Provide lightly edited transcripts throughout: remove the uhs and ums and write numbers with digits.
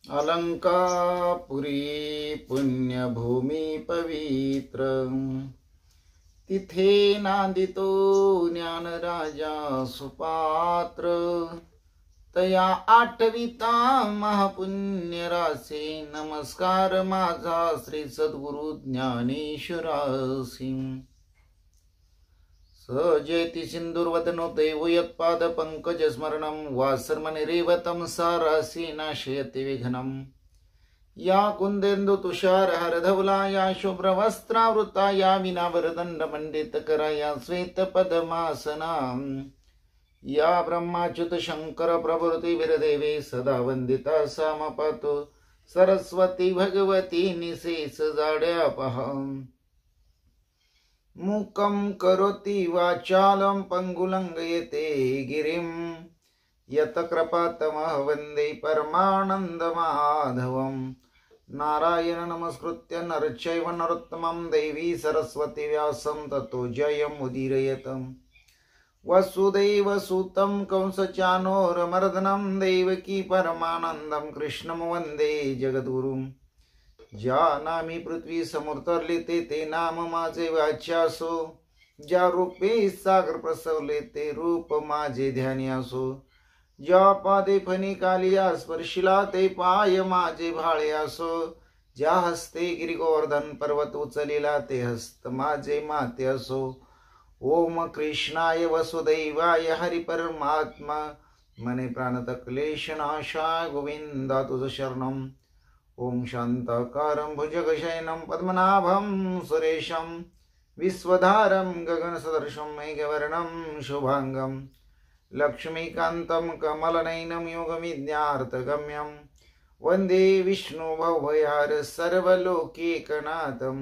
अलंकापुरी पुण्यभूमी पवित्र, तिथे नांदितो ज्ञानराजा सुपात्र। तया आठविता महापुण्य रासे, नमस्कार माझा श्री सद्गुरु ज्ञानेश्वरासी। सजयति सिंदूरवदनो देवयत्पाद पंकज स्मरणं, वासर्मणि रेवतं सारासी नाशयति विघ्नं। या कुंदेन्दु तुषार हरधवला, या शुभ्रवस्त्रावृता, या विनावरदंड मंडितकरा, या श्वेत पद्मासना, या ब्रह्माच्युत शंकर प्रभृति वीरदेवे सदा वंदिता सा पातु। सरस्वती भगवती निशेष जाड्यापहं, मूकं करोति वाचालं पंगुलंघयते गिरिं। यत कृपातमः वन्दे परमानन्दमाधवं। नारायण नमस्कृत्य नरचैव नरोत्तमं, देवी सरस्वती व्यासं ततो जयमुदीरयेत्। वसुदेवसुतं कंसचानूरमर्दनं, देवकी परमानन्दं कृष्णं वन्दे जगद्गुरुं। जानामि पृथ्वी समुद्रले ते नाम माझे वाच्यासो, ज्या रूपे सागर प्रसवले ते रूप माझे ध्यान्यासो। ज्या पादे फणी कालिया स्पर्शिला ते पाय माझे भाळ्यासो, ज्या हस्ते गिरिगोवर्धन पर्वत उचलिला ते हस्त माझे मात्यासो। ओम कृष्णाय वसुदेवाय हरि परमात्मा, मने प्राणत क्लेशनाशाय गोविंदा तुझ शरणं। ओम शांताकारं भुजगशयनं पद्मनाभं सुरेशं, विश्वधारं गगनसदृशं मेघवर्णं शुभांगं। लक्ष्मीकान्तं कमलनयनं योगविद्यार्थगम्यं, वन्दे विष्णु भवभयहार सर्वलोकैकनाथं।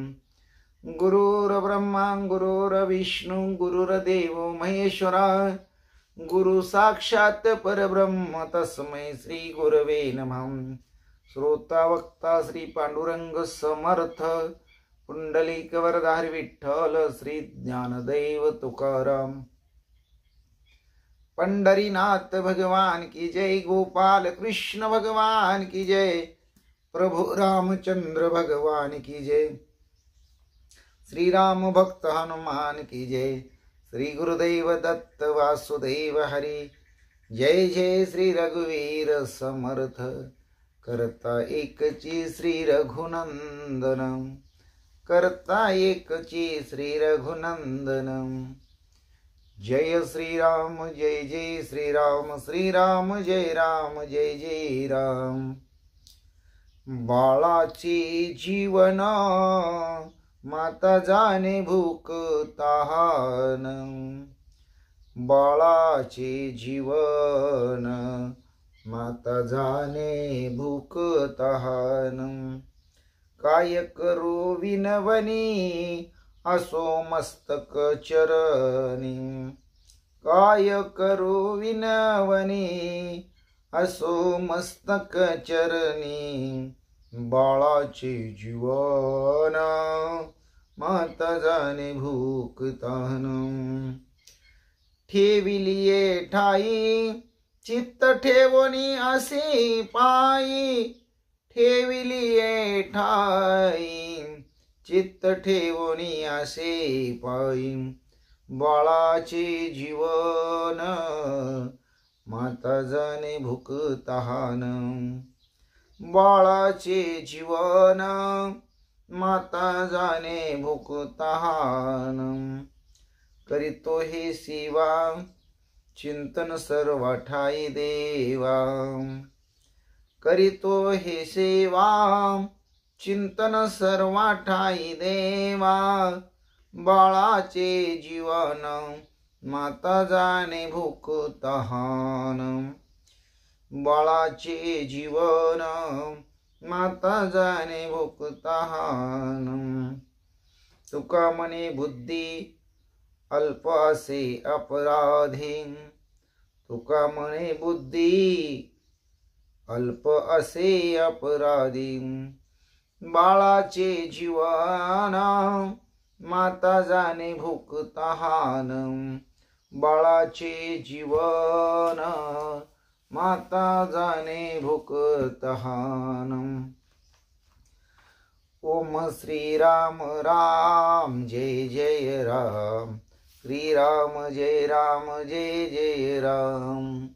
गुरुर्ब्रह्मा गुरुर्विष्णु गुरुर्देवो महेश्वरा, गुरु साक्षात् परब्रह्म तस्मै श्री गुरवे नमः। श्रोता वक्ता श्री पांडुरंग समर्थ, पुंडलिक वरदारी विठ्ठल श्री ज्ञानदेव तुकाराम। पंढरीनाथ भगवान की जय, गोपाल कृष्ण भगवान की जय, प्रभु रामचंद्र भगवान की जय, श्री राम भक्त हनुमान की जय, श्री गुरुदेव दत्त वासुदेव हरि। जय जय श्री रघुवीर समर्थ, करता एकची श्री रघुनंदन, करता एकची श्री रघुनंदन। जय श्री राम जय जय श्री राम, श्री राम जय राम जय जय राम। बाळाची जीवन माता जाणे भूक तहान, बाळाचे जीवन माता जाणे भूक तहान। काय करू विनवनी असो मस्तक चरणी, काय करू विनवनी असो मस्तक चरणी। बाळाचे जीवन माता जाणे भूक तहान। ठेविलिये ठाई चित्त ठेवणी असे पायी, ठेविलिये ठाई चित्त ठेवणी असे पायी। बाळाचे जीवन माता जाणे भूक तहान, बाळाचे जीवन माता जाणे भूक तहान। करीतो हे सेवा चिंतन सर्व ठाई देवा, करीतो हे सेवा चिंतन सर्व ठाई देवा। बाळाचे जीवन माता जाणे भूक तहान, बाळाचे जीवन माता जाणे भूक तहान। तुका म्हणे बुद्धी अल्प असे अपराधी, तुका म्हणे बुद्धी अल्प असे अपराधी। बाळाचे जीवन माता जाणे भूक तहान, बाळाचे जीवन माता जाणे भूक तहान। ओम श्री राम राम जय जय राम, श्री राम जय जय राम,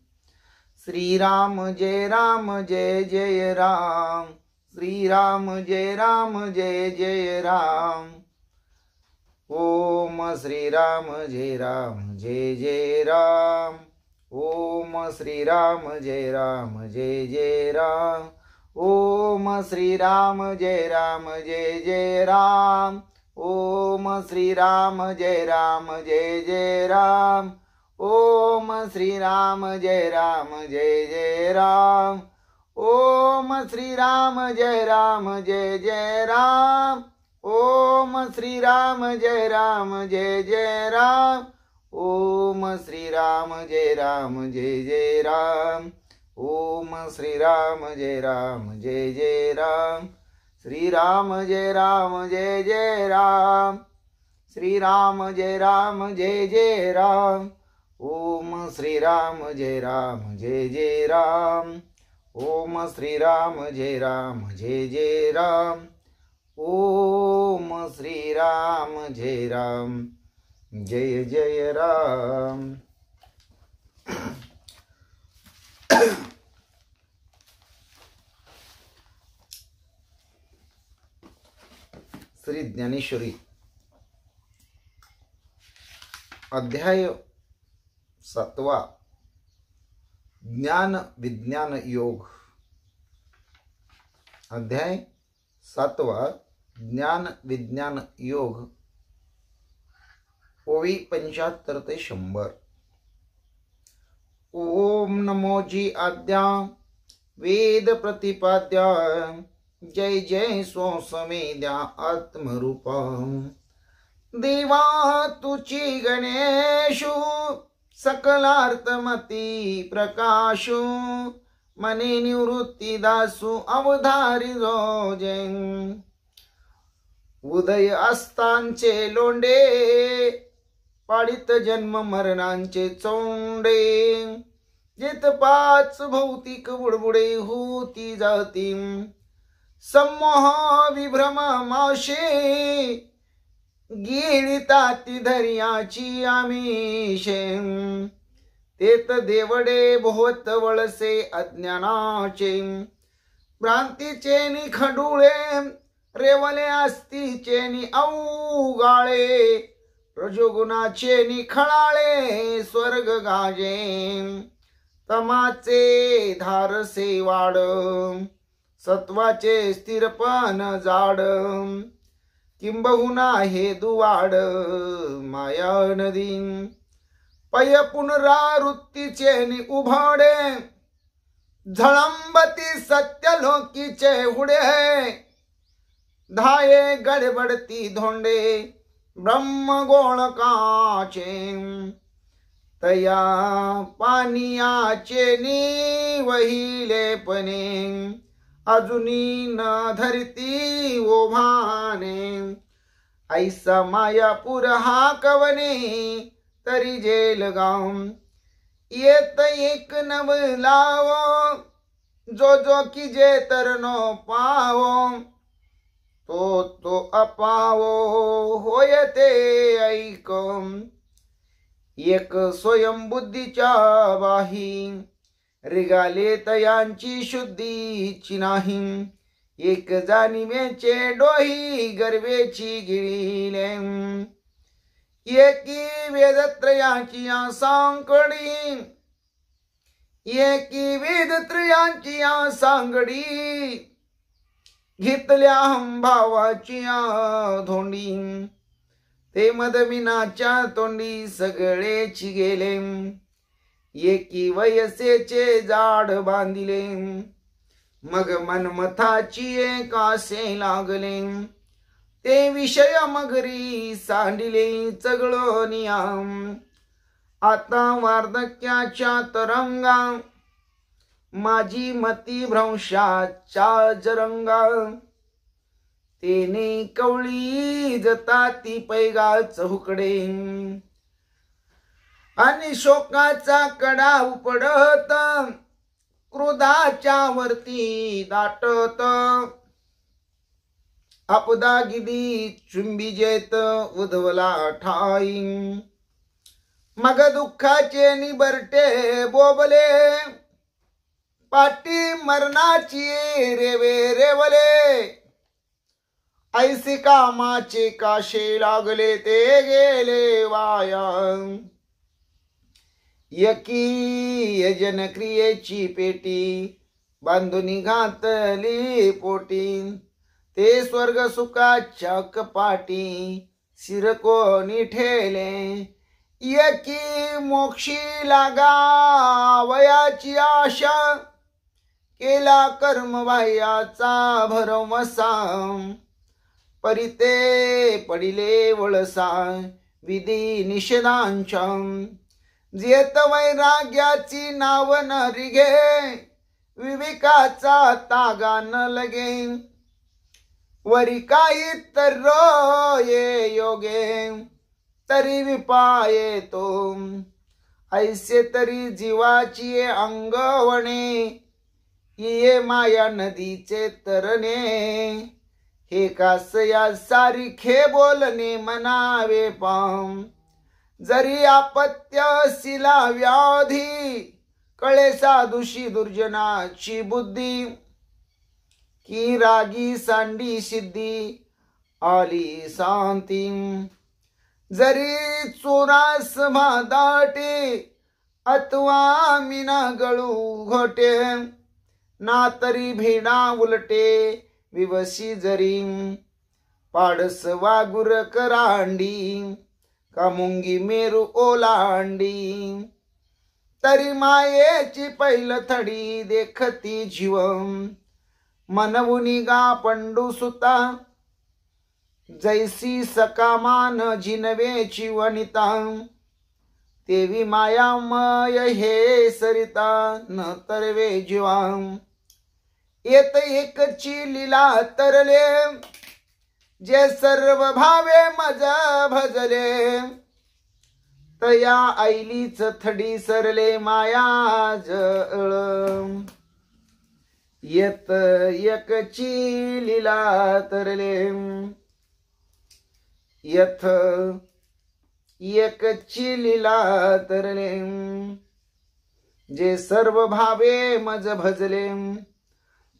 श्री राम जय जय राम, श्री राम जय जय राम। ओम श्री राम जय जय राम, ओम श्री राम जय जय राम, ओम श्री राम जय जय राम, ओम श्री राम जय जय राम, ओम श्री राम जय जय राम, ओम श्री राम जय जय राम, ओम श्री राम जय जय राम, ओम श्री राम जय जय राम, ओम श्री राम जय जय राम, श्री राम जय जय राम, श्री राम जय जय राम, ओम श्री राम जय जय राम, ओम श्री राम जय जय राम, ओम श्री राम जय जय राम। श्री ज्ञानेश्वरी अध्याय 7 ज्ञान विज्ञान योग। अध्याय 7 ज्ञान विज्ञान योग, ओवी 75 ते 100। ओम नमोजी आद्या वेद प्रतिपाद्या, जय जय स्वसमेद्या आत्मरूपा। देवा तुची गणेशु सकलार्थमती प्रकाशु, मने निवृत्ती दासु अवधारी जोजे। उदय अस्तांचे लोंडे, पाडित जन्म मरणांचे चोंडे। जित 5 भौतिक बुडबुडे होती जाती, सम्मोह विभ्रम माशे। गिळिताती धैर्याची आमिषे, तेत देवडे भोवत वळसे अज्ञानाचे। भ्रांतीचे निखडुळे, रेवले असतीचे नि अवगाळे। रजोगुणाचे निखळाळे, स्वर्ग गाजे। तमाचे धारसे वाड, सत्वाचे स्थिरपण जाड। किंबहुना हे दुवाड माया नदी। पय पुनरावृत्तीचे नि उभाडे, झळंबती सत्यलोकीचे हुडे। धाये गडबडती धोंडे, ब्रह्मगोळकाचे। तया पानियाचे नि वहिलेपणे, अजुनी न धरती ओभाने। ऐसा मायापूर हा कवने, तरी जेलगाव। येत एक नव लावो, जो जो की जे तरनो पावो। तो अपावो होय ते ऐक। एक स्वयंबुद्धीच्या बाही, रिगाले तयांची शुद्धीची नाही। एक जाणिवेचे डोही, गर्वेची गिळीले। एकी वेदत्रयाची सांकडी, एकी वेदत्रयाची सांगडी। घेतल्या भावाची धोंडी, ते मदमिनाच्या तोंडी सगळेची गेले। एकी वयसेचे जाड बांधिले, मग मनमथाची कासे लागले। ते विषय मगरी सांडिले चगळो नियाम। आता वार्धक्याच्या तरंगा, माझी मती भ्रंशाच्या जरंगा। तेने कवळी जताती पैगा चहुकडे, आणि शोकाचा कडा उपडत। क्रोधाच्या वरती दाटत, आपदा गिदी चुंबिजेत उधवला ठाई, मग दुःखाचे निबरटे बोबले, पाटी मरणाची रेवे रेवले, ऐसी कामाचे काशे लागले ते गेले वाया, यकी यजन क्रियेची पेटी बांधून घातली पोटी, ते स्वर्ग सुखाच्या कपाटी शिर कोणी ठेले, यकी मोक्षी लागा वयाची आशा, केला कर्म बाह्याचा भरवसा, परिते पडिले वळसा विधी निषेधांच्या, जेत वैराग्याची नाव न रिघे, विवेकाचा तागा न लगे, वरी काही तर ये योगे, तरी विपाये तो, ऐसे तरी जीवाची अंगवणे, ये माया नदीचे तरणे, हे कास या सारिखे बोलणे मनावे पाम, जरी आपत्य शिला व्याधी, कळे साधुशी दुर्जनाची बुद्धी, की रागी सांडी सिद्धी आली शांती, जरी चोरास दाटे अथवा मीना गळू घोटे, ना तरी भेडा उलटे विवशी जरी, पाडस वागुर करांडी, का मुंगी मेरू ओलांडी, तरी मायेची पैल थडी देखती जीव, मनवुनी गा पंडू सुता, जैसी सकामान जिनवेची वनिता, तेवी मायामय हे सरिता न तरवे जीवा, येत एकची लीला तरले, जे सर्व भावे मज भजले, तया ऐलीच थडी सरले माया जळ, येत एकची लीला तरले, यथ एकची लीला तरले, जे सर्व भावे मज भजले,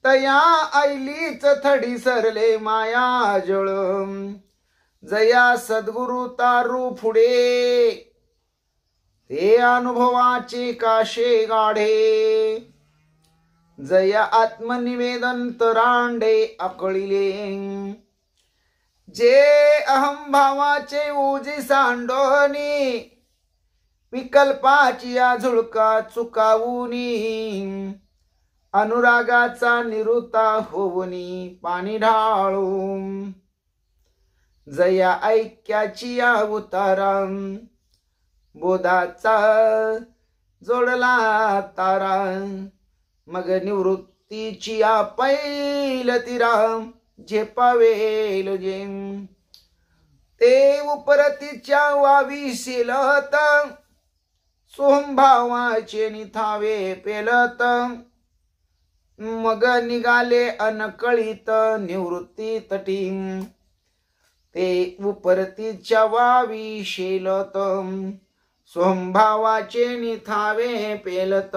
तया ऐलीच थडी सरले माया जळ, जया सद्गुरु तारू पुढे, ते अनुभवाचे काशे गाढे, जया आत्मनिवेदन तरांडे आकळिले, जे अहम भावाचे ओझे सांडोनी, विकल्पाची या झुळका चुकावूनी, अनुरागाचा निरुता होवनी पाणी ढाळून, जया ऐक्याची या उतारा, बोधाचा जोडला तारा, मग निवृत्तीची या पैल तिरा, झेपावेल जे, ते उपरतीच्या वावी शिलत, सोमभावाचे निथावे पेलत, मग निघाले अनकळीत निवृत्ती तटी, ते उपरतीच्या वावी शेलत, सोमभावाचे निथावे पेलत,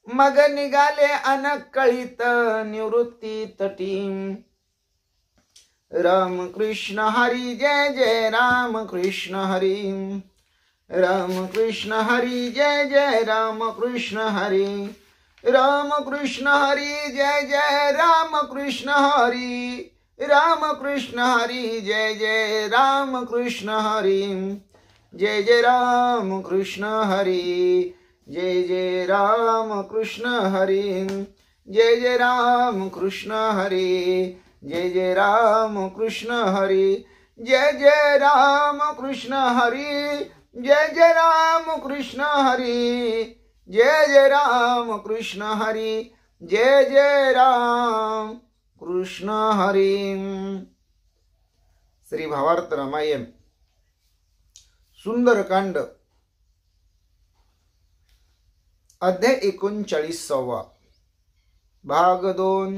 मग निघाले अनकळीत निवृत्ती तटी, राम कृष्ण हरी जय जय राम कृष्ण हरी, राम कृष्ण हरी जय जय राम कृष्ण हरी, राम कृष्ण हरी जय जय राम कृष्ण हरी, राम कृष्ण हरी जय जय राम कृष्ण हरी, जय जय राम कृष्ण हरी, जय जय राम कृष्ण हरी, जय जय राम कृष्ण हरी, जय जय राम कृष्ण हरी, जय जय राम कृष्ण हरी, जय जय राम कृष्ण हरी, जय जय राम कृष्ण हरी, जय जय राम कृष्ण हरी. श्री भावार्थ रामायण सुंदरकांड अध्याय 39 भाग 2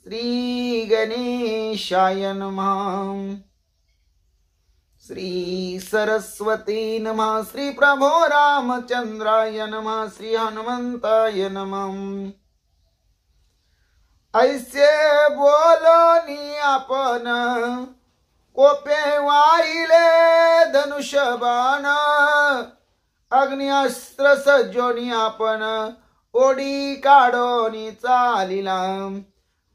श्री गणेशाय नमः। श्री सरस्वती नमः। श्री प्रभो रामचंद्राय नमः। श्री हनुमंताय नमः। ऐसे बोलोनी आपण कोपे वाहिले धनुष्यबाण, अग्निअस्त्र सज्जोनी आपण ओढी काढोनी चालिला।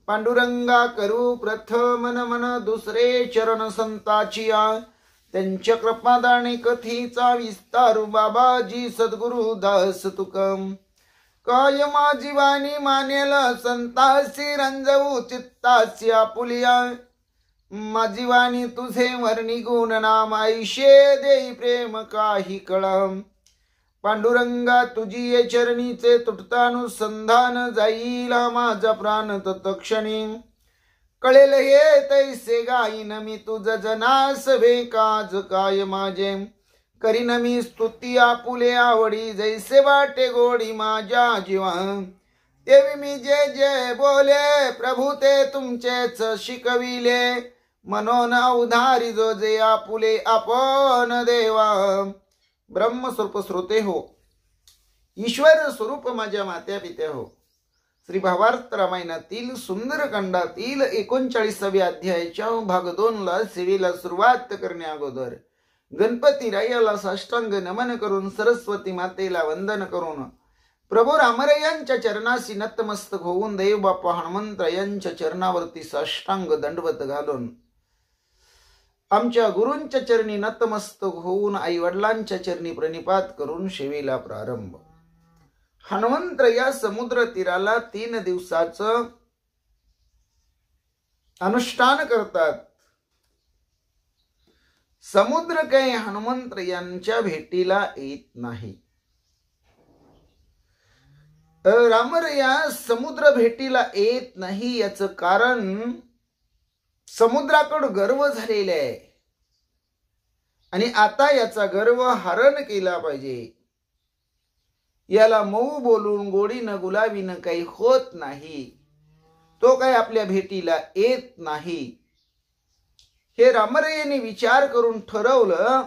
पांडुरंगा करू प्रथम नमन, दुसरे चरण संताचिया। त्यांच्या कृपादाने कथीचा विस्तारू, बाबाजी सद्गुरु दास तुकम। काय माझी वाणी मानेल संतासी, रंजवू चित्तासी आपुलिया। माझी वाणी तुझे वर्णी गुण नाम, ऐशे देई प्रेम काही कळम। पांडुरंगा तुझी ये चरणीचे तुटतानुसंधान, जाईल माझा प्राण तत्क्षणी। कळेल हे तैसे गाईन मी तुझ जनास वे काज काय माझे। करीन मी स्तुती आपुले आवडी, जैसे वाटे गोडी माझ्या जीवा। तेवी मी जे जे बोले प्रभू ते तुमचेच शिकविले, मनोन उधारी जो जे आपुले आपण देवा। ब्रह्मस्वरूप श्रोते हो, ईश्वर स्वरूप माझ्या मात्या पित्या हो। श्री भावार्थ रामायणातील सुंदरकांडातील 39व्या अध्यायाच्या भाग 2 सेवेला सुरुवात करण्या अगोदर गणपती रायाला साष्टांग नमन करून, सरस्वती मातेला वंदन करून, प्रभू रामरायांच्या चरणाशी नतमस्तक होऊन, देव बाप्पा हनुमंतरायांच्या चरणावरती साष्टांग दंडवत घालून, आमच्या गुरूंच्या चरणी नतमस्तक होऊन, आई वडिलांच्या चरणी प्रणिपात करून सेवेला प्रारंभ। हनुमंत या समुद्र तीराला 3 दिवसाचं अनुष्ठान करतात। समुद्र काही हनुमंत यांच्या भेटीला येत नाही। रामरया समुद्र भेटीला येत नाही याचं कारण समुद्राकडे गर्व झालेला आहे आणि आता याचा गर्व हरण केला पाहिजे। याला मऊ बोलून गोडीनं गुलाबीनं काही होत नाही, तो काही आपल्या भेटीला येत नाही। हे रामरायाने विचार करून ठरवलं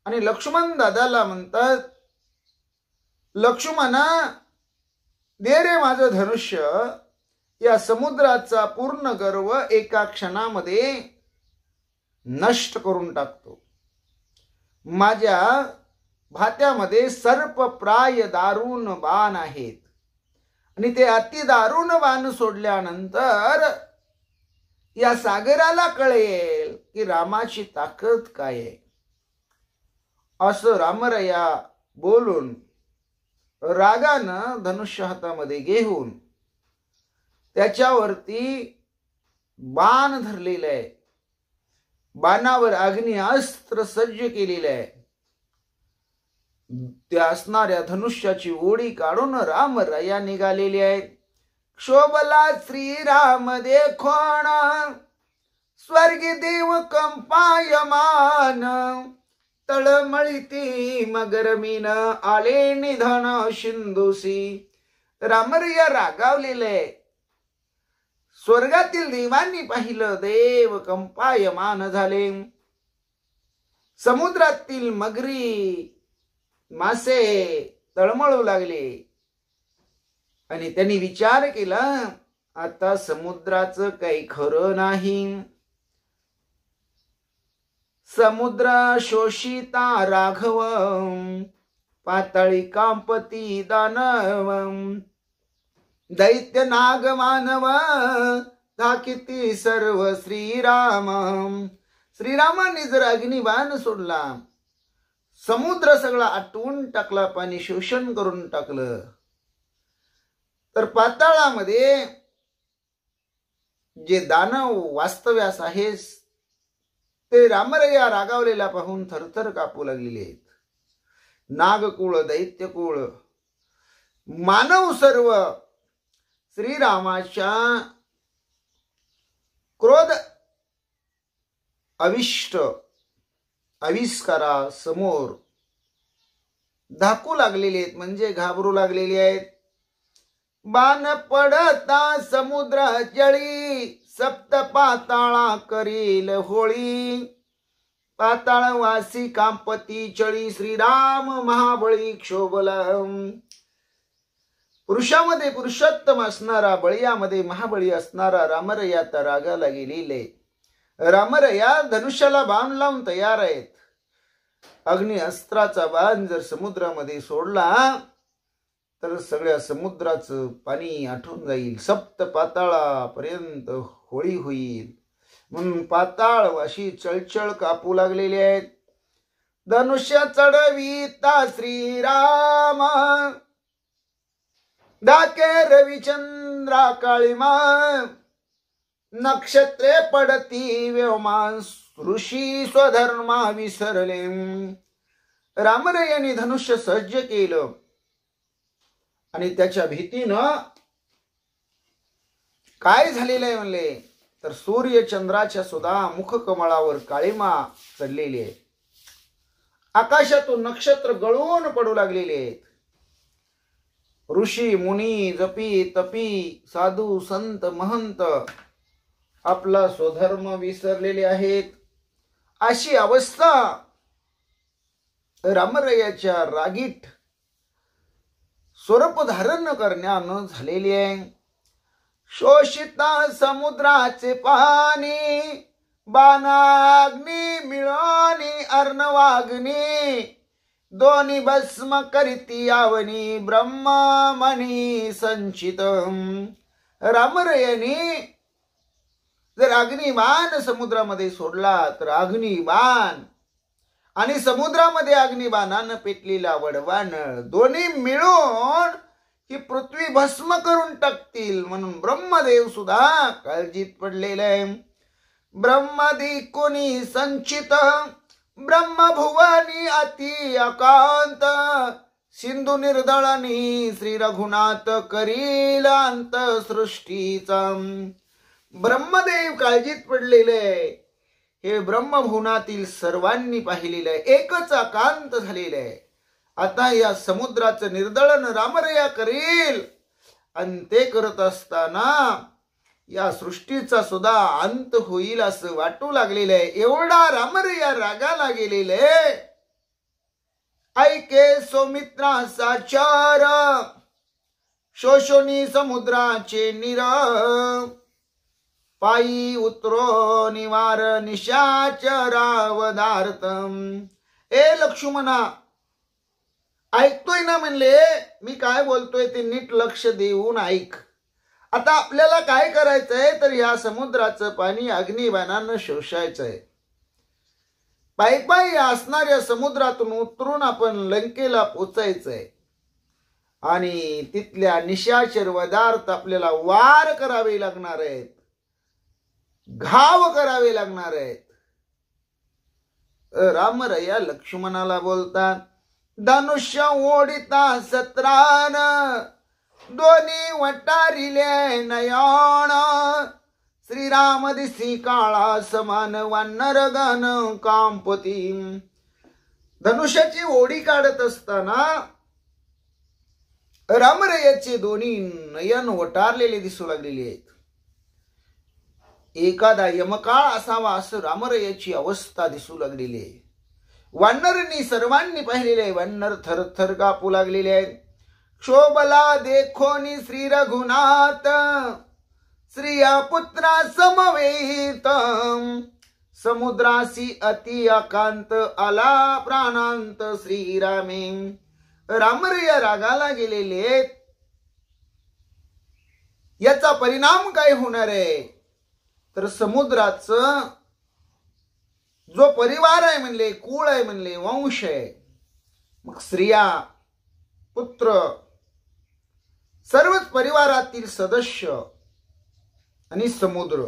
आणि लक्ष्मण दादाला म्हणतात, लक्ष्मणा दे रे माझं धनुष्य, या समुद्राचा पूर्ण गर्व एका क्षणामध्ये नष्ट करून टाकतो। माझ्या भात्यामध्ये सर्प प्राय दारुण बाण आहेत आणि ते अति दारुण बाण सोडल्यानंतर या सागराला कळेल की रामाची ताकद काय आहे। असं रामराया बोलून रागानं धनुष्य हातामध्ये घेऊन त्याच्यावरती बाण धरलेलं आहे, बाणावर अग्नी अस्त्र सज्ज केलेलं आहे। त्या असणाऱ्या धनुष्याची ओढी काढून रामराया निघालेली आहे। क्षोभला श्रीराम देखोण, स्वर्गी देव कंपायमान, तळमळीती मगरमीन आले निधन सिंधुसी। रामराया रागावलेले, स्वर्गातील देवांनी पाहिलं, देव कंपायमान झाले। समुद्रातील मगरी मासे तळमळू लागले आणि त्यांनी विचार केला, आता समुद्राचं काही खरं नाही। समुद्र शोषिता राघव, पाताळी कांपती दानव, दैत्य नाग मानव, दाकिती सर्व श्रीराम। श्रीरामांनी जर अग्निबाण सोडला, समुद्र सगळा आटवून टाकला, पाणी शोषण करून टाकलं, तर पाताळामध्ये जे दानव वास्तव्यास आहे ते रामराया रागावलेला पाहून थरथर कापू लागलेले आहेत। नागकुळ, दैत्यकुळ, मानव सर्व श्रीरामाच्या क्रोध अविष्ट आविष्कारा समोर धाकू लागलेली आहेत म्हणजे घाबरू लागलेली आहेत. बाण पडता समुद्र जळी सप्त पाताळा करील होळी. पाताळवासी कांपती चळी श्रीराम महाबळी क्षोभला. पुरुषामध्ये पुरुषोत्तम असणारा बळीयामध्ये महाबळी असणारा रामरयात रागाला गेलेले. रामरया धनुष्याला बाण लावून तयार आहेत. अग्नि अस्त्राचा बाण जर समुद्रामध्ये सोडला तर सगळ्या समुद्राचं पाणी आटून जाईल. सप्त पाताळापर्यंत होळी होईल. म्हणून पाताळवाशी चळचळ कापू लागलेले आहेत. धनुष्य चढविता श्रीराम दाके रविचंद्रा काळीमा. नक्षत्रे पडती व्योमान ऋषी स्वधर्मा विसरले. रामरायाने धनुष्य सज्ज केलं आणि त्याच्या भीतीनं काय झालेलं आहे म्हणले तर सूर्य चंद्राच्या सुद्धा मुखकमळावर काळीमा चढलेली आहे. आकाशातून नक्षत्र गळून पडू लागलेले आहेत. ऋषी मुनी जपी तपी साधू संत महंत आपला स्वधर्म विसरलेले आहेत. अशी अवस्था रामरायाच्या रागीट स्वरूप धारण करण्यानं झालेली आहे. शोषिता समुद्राचे पाणी बाणाग्नी मिळवणी अर्णवाग्नी. दोन्ही भस्म करीती आवनी ब्रह्ममणी संचित. रामरायाने जर अग्निबाण समुद्रामध्ये सोडला तर अग्निबाण आणि समुद्रामध्ये अग्निबाणानं पेटलेला वडवान दोन्ही मिळून ही पृथ्वी भस्म करून टाकतील. म्हणून ब्रह्मदेव सुद्धा काळजीत पडलेले आहे. ब्रह्मदी कोणी संचित ब्रह्मभुवनी अति अकांत. सिंधू निर्दळणी श्री रघुनाथ करील अंत सृष्टीचा. ब्रह्मदेव काळजीत पडलेले आहे. हे ब्रह्मभुवनातील सर्वांनी पाहिलेलं आहे. एकच अकांत झालेलं आहे. आता या समुद्राचं निर्दळन रामरया करील आणि ते करत असताना या सृष्टीचा सुद्धा अंत होईल असं वाटू लागलेलं आहे. एवढा रामरया रागाला गेलेले. ऐके सौमित्राचा चार शोषोनी समुद्राचे निर. पायी उतरो निवार निशाचरावदार्थम. ए लक्ष्मणा ऐकतोय ना म्हणले मी काय बोलतोय ते नीट लक्ष देऊन ऐक. आता आपल्याला काय करायचंय तर या समुद्राचं पाणी अग्निबाणानं शोषायचंय. पायी असणाऱ्या समुद्रातून उतरून आपण लंकेला पोचायचंय आणि तिथल्या निशाचर पदार्थ आपल्याला वार करावे लागणार आहेत. घाव करावे लागणार आहेत. रामरया लक्ष्मणाला बोलतात धनुष्य ओढिता सत्रान दोन्ही वटारिले नयन. श्रीराम दिसी काळा समान वानर गण कांपती. धनुष्याची ओढी काढत असताना रामरयाचे दोन्ही नयन वटारलेले दिसू लागलेले आहेत. एखादा यमकाळ असावा असं रामरयाची अवस्था दिसू लागलेली आहे. वानरांनी सर्वांनी पाहिलेले आहे. वानर थरथर कापू लागलेले आहेत. क्षोभला देखोनी श्री रघुनाथ श्रिया पुत्रा समवेत. समुद्रासी अति अकांत आला प्राणांत श्रीरामे. रामरया रागाला गेलेले आहेत. याचा परिणाम काय होणार आहे तर समुद्राचं जो परिवार आहे म्हणले कुळ आहे म्हणले वंश आहे. मग स्त्रिया पुत्र सर्वच परिवारातील सदस्य आणि समुद्र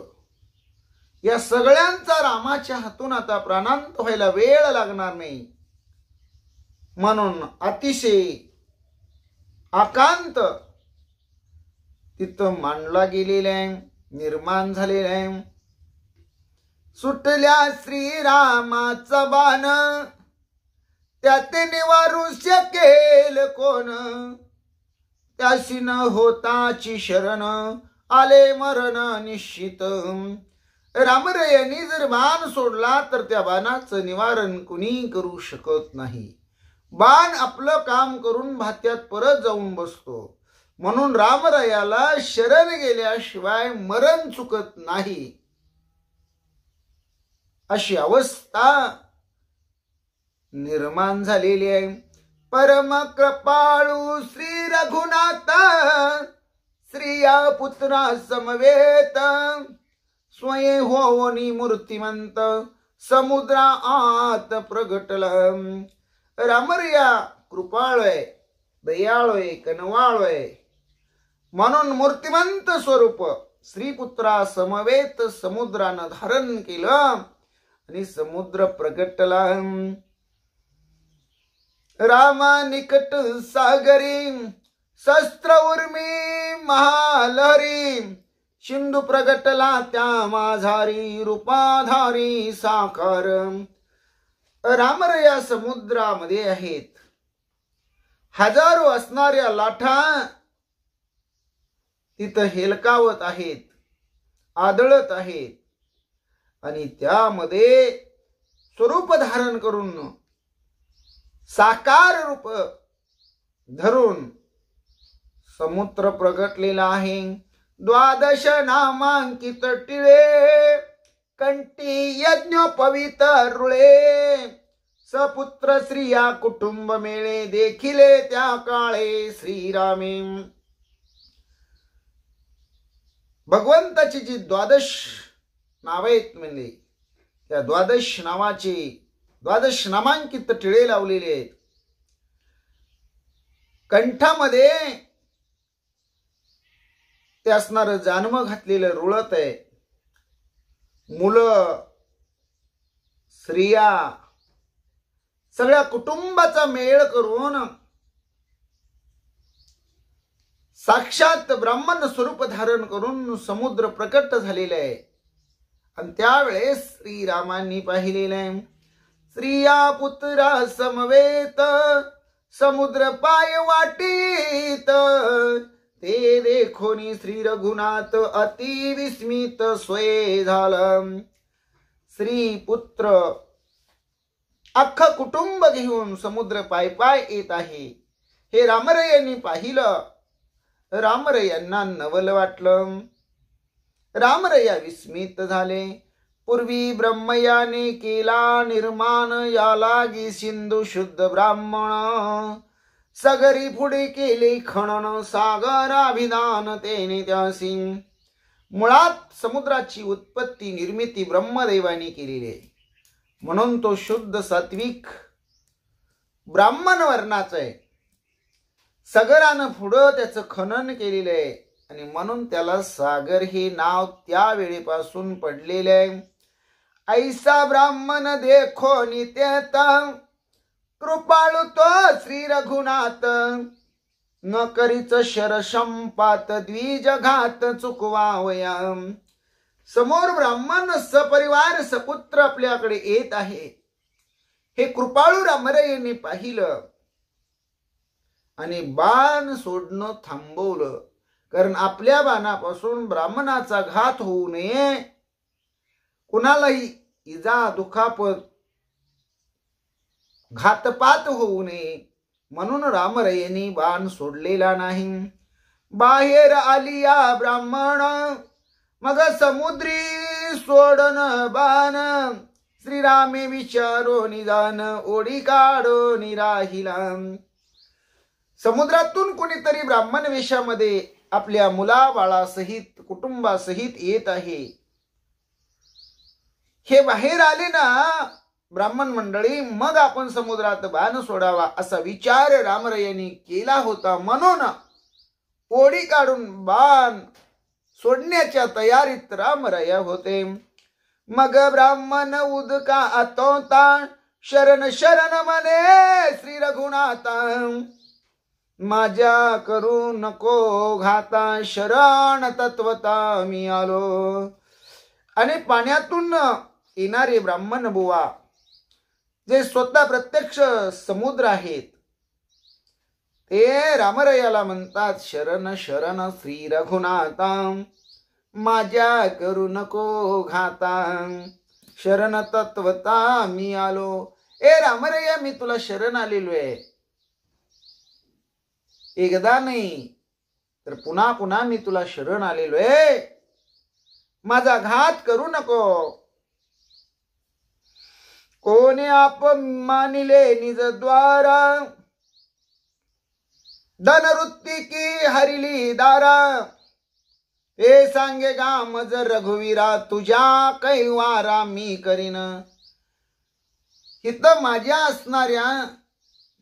या सगळ्यांचा रामाच्या हातून आता प्राणांत व्हायला वेळ लागणार नाही. म्हणून अतिशय आकांत तिथं मांडला गेलेला आहे निर्माण झालेला आहे. सुटल्या श्रीरामाचा बाण त्याते निवारू शकेल कोण, त्याशी न होताची शरण, आले मरण निश्चित. रामरायांनी जर बाण सोडला तर त्या बाणाचं निवारण कुणी करू शकत नाही. बाण आपलं काम करून भात्यात परत जाऊन बसतो. म्हणून रामरायाला शरण गेल्याशिवाय मरण चुकत नाही, अशी अवस्था निर्माण झालेली आहे. परम कृपाळू श्री रघुनाथ, श्रिया पुत्रा समवेत, स्वयं होवनी मूर्तिमंत, समुद्रा आत प्रगटला. रामरया कृपाळू आहे, दयाळू आहे, कनवाळू आहे. म्हणून मूर्तिमंत स्वरूप श्रीपुत्रा समवेत समुद्रानं धारण केलं आणि समुद्र प्रगटला. रामा निकट सागरी, शस्त्र उर्मी महालहरी, सिंधू प्रगटला त्या माझारी, रूपाधारी साकार. रामरया समुद्रामध्ये आहेत. हजारो असणाऱ्या लाटा तिथं हेलकावत आहेत, आदळत आहेत. आणि त्यामध्ये स्वरूप धारण करून, साकार रूप धरून समुद्र प्रगटलेला आहे. 12 नामांकित टिळे, कंठी यज्ञोपवीत रुळे, सपुत्र स्त्रिया कुटुंब मेळे, देखिले त्या काळे श्रीरामे. भगवंताची जी 12 नावे आहेत म्हणजे त्या 12 नावाची 12 नामांकित टिळे लावलेले आहेत. कंठामध्ये ते असणारं जानम घातलेलं रुळत आहे. मुलं, स्त्रिया, सगळ्या कुटुंबाचा मेळ करून साक्षात ब्राह्मण स्वरूप धारण करून समुद्र प्रकट झालेला आहे. आणि त्यावेळेस श्रीरामांनी पाहिलेलं आहे. स्त्रिया पुत्रा समवेत, समुद्र पाय वाटीत, ते देखोनी श्री रघुनाथ अति विस्मित स्वये झालं. श्री पुत्र अख्खा कुटुंब घेऊन समुद्र पाय पाय येत आहे. हे रामरायांनी पाहिलं. रामरायांना नवल वाटलं. रामरया विस्मित झाले. पूर्वी ब्रह्मयाने केला निर्माण, या लागी सिंधू शुद्ध ब्राह्मण, सगरी पुढे केले खणन, सागर अभिधान तेने त्यासी. मुळात समुद्राची उत्पत्ती निर्मिती ब्रह्मदेवाने केलेली आहे. म्हणून तो शुद्ध सात्विक ब्राह्मण वर्णाचा आहे. सागरानं पुढं त्याचं खनन केलेलं आहे आणि म्हणून त्याला सागर हे नाव त्या वेळेपासून पडलेले आहे. ऐसा ब्राह्मण देखो नित्यत, कृपाळू तो श्री रघुनाथ, न करीच शरशंपात, द्विजघात चुकवावया. समोर ब्राह्मण सपरिवार सपुत्र आपल्याकडे येत आहे. हे कृपाळू रामरायांनी पाहिलं आणि बाण सोडणं थांबवलं. कारण आपल्या बाणापासून ब्राह्मणाचा घात होऊ नये, कुणालाही इजा दुखापत घातपात होऊ नये म्हणून रामरायांनी बाण सोडलेला नाही. बाहेर आलिया ब्राह्मण, मग समुद्री सोडन बाण, श्रीरामे विचारो निदान, ओढी काढो निराहिला. समुद्रातून कोणीतरी ब्राह्मण वेशामध्ये आपल्या मुलाबाळासहित कुटुंबासहित येत आहे. हे बाहेर आले ना ब्राह्मण मंडळी, मग आपण समुद्रात बाण सोडावा असा विचार रामरायांनी केला होता. म्हणून ओढी काढून बाण सोडण्याच्या तयारीत रामराया होते. मग ब्राह्मण उदका आतोता, शरण शरण म्हणे श्री रघुनाथा, माझ्या करू नको घाता, शरण तत्वता मी आलो. आणि पाण्यातून येणारे ब्राह्मण बुवा जे स्वतः प्रत्यक्ष समुद्र आहेत, ते रामरयाला म्हणतात, शरण शरण श्री रघुनाथा, माझ्या करू नको घाता, शरण तत्वता मी आलो. ए रामरया, मी तुला शरण आलेलो आहे. एकदा नाही तर पुन्हा पुन्हा मी तुला शरण आलेलो आहे. माझा घात करू नको. कोणी आप मानिले निज द्वारा, धनवृत्ती की हरिली दारा. हे सांगे गा मज रघुवीरा, तुझ्या कैवारा मी करीन. इथं माझ्या असणाऱ्या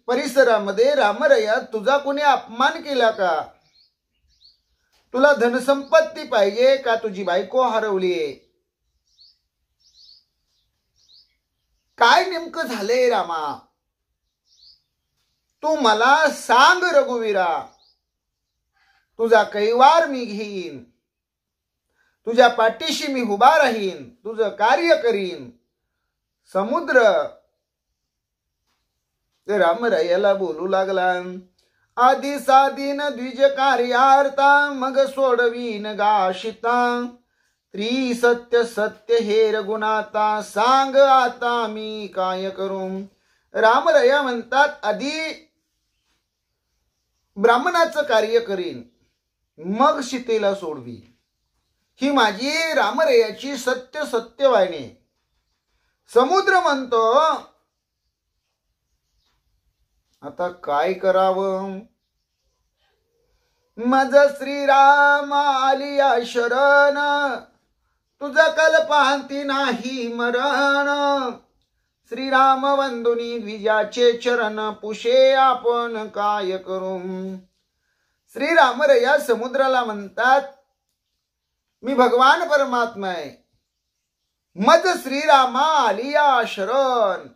परिसरामध्ये रामरया तुझा कोणी अपमान केला का? तुला धनसंपत्ती पाहिजे का? तुझी बायको हरवलीये, काय नेमकं झालंय रामा? तू मला सांग रघुवीरा. तुझा कैवार मी घेईन, तुझ्या पाठीशी मी उभा राहीन, तुझं कार्य करीन. समुद्र ते रामरयाला बोलू लागला, आधी साधीन द्विज कार्यार्था, मग सोडवीन गाशिता. त्रिसत्य सत्य हे रघुनाथा, सांग आता मी काय करू. रामरया म्हणतात, आधी ब्राह्मणाचं कार्य करीन, मग सीतेला सोडवी. ही माझी रामरयाची सत्य सत्यवाणी. समुद्र म्हणतो, आता काय करावं? मज श्रीराम आलिया शरण, तुझं कल्पांती नाही मरण. श्रीराम वंदुनी द्विजाचे चरण, पुषे आपण काय करू. श्रीरामरया समुद्राला म्हणतात, मी भगवान परमात्मा आहे. मज श्रीरामा आलिया शरण.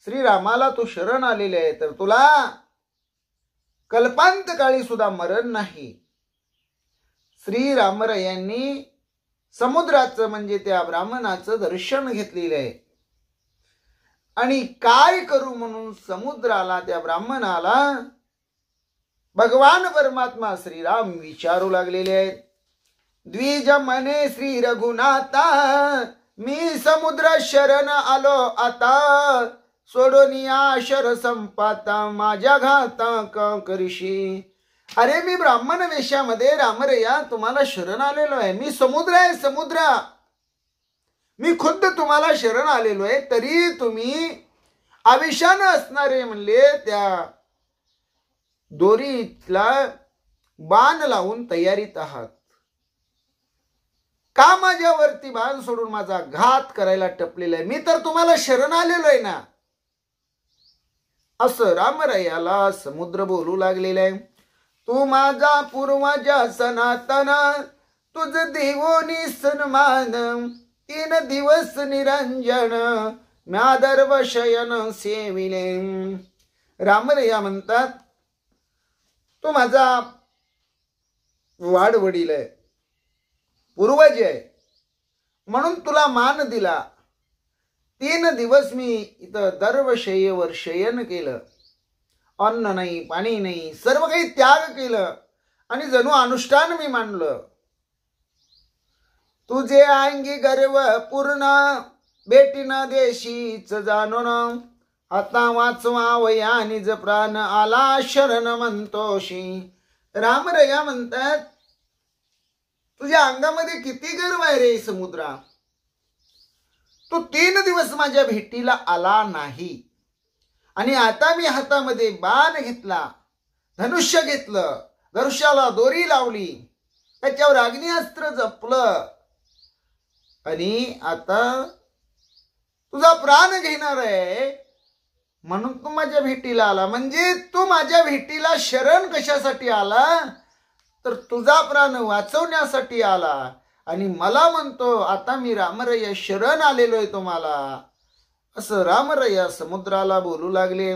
श्रीरामाला तू शरण आलेले आहे, तर तुला कल्पांत काळी सुद्धा मरण नाही. श्रीरामरयांनी समुद्राचं म्हणजे त्या ब्राह्मणाचं दर्शन घेतलेलं आहे. आणि काय करू म्हणून समुद्राला, त्या ब्राह्मणाला भगवान परमात्मा श्रीराम विचारू लागलेले आहेत. द्विज म्हणे श्री रघुनाथा, मी समुद्र शरण आलो आता. सोडोनिया शर संपाता, माझ्या घाता का करीशी. अरे मी ब्राह्मण वेशामध्ये रामरया तुम्हाला शरण आलेलो आहे. मी समुद्र आहे, समुद्र. मी खुद्द तुम्हाला शरण आलेलो आहे, तरी तुम्ही आविषानं असणारे म्हणले त्या दोरीला बाण लावून तयारीत आहात. का माझ्यावरती बाण सोडून माझा घात करायला टपलेला आहे? मी तर तुम्हाला शरण आलेलो आहे ना. असं रामरयाला समुद्र बोलू लागलेला आहे. तू माझा पूर्वज सनातन, तुझ देवोनी सन्मान. 3 दिवस निरंजन, म्या दर्व शयन सेविले. रामरया म्हणतात, तो माझा वाडवडील आहे, पूर्वज आहे, म्हणून तुला मान दिला. 3 दिवस मी इथं दर्वशय्येवर शयन केलं. अन्न नाही, पाणी नाही, सर्व काही त्याग केलं आणि जणू अनुष्ठान मी मानलं. तुझे अंगी गर्व पूर्ण, बेटीन देशीच जाणून. आता वाचवा वया निज प्राण, आला शरण म्हणतोशी. रामरया म्हणतात, तुझ्या अंगामध्ये किती गर्व आहे रे समुद्रा. तू 3 दिवस माझ्या भेटीला आला नाही आणि आता मी हातामध्ये बाण घेतला, धनुष्य घेतलं, धनुष्याला दोरी लावली, त्याच्यावर अग्निअस्त्र जपलं आणि आता तुझा प्राण घेणार आहे म्हणून तू माझ्या भेटीला आला. म्हणजे तू माझ्या भेटीला शरण कशासाठी आला? तर तुझा प्राण वाचवण्यासाठी आला. आणि मला म्हणतो आता मी रामरया शरण आलेलोय तुम्हाला. असं रामरया समुद्राला बोलू लागले.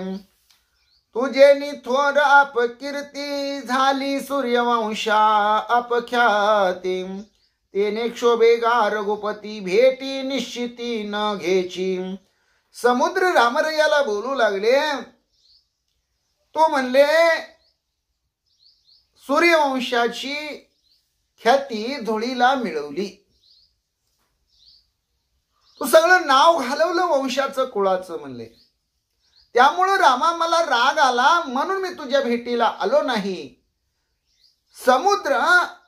तुझे थोर अपकीर्ती, झाली सूर्यवंशा अपख्याती. तेने क्षोभेगा रघुपती, भेटी निश्चिती न घ्यायची. समुद्र रामरयाला बोलू लागले. तो म्हणले सूर्यवंशाची ख्याती धुळीला मिळवली. तू सगळं नाव घालवलं वंशाचं कुळाचं म्हणले. त्यामुळं रामा मला राग आला म्हणून मी तुझ्या भेटीला आलो नाही. समुद्र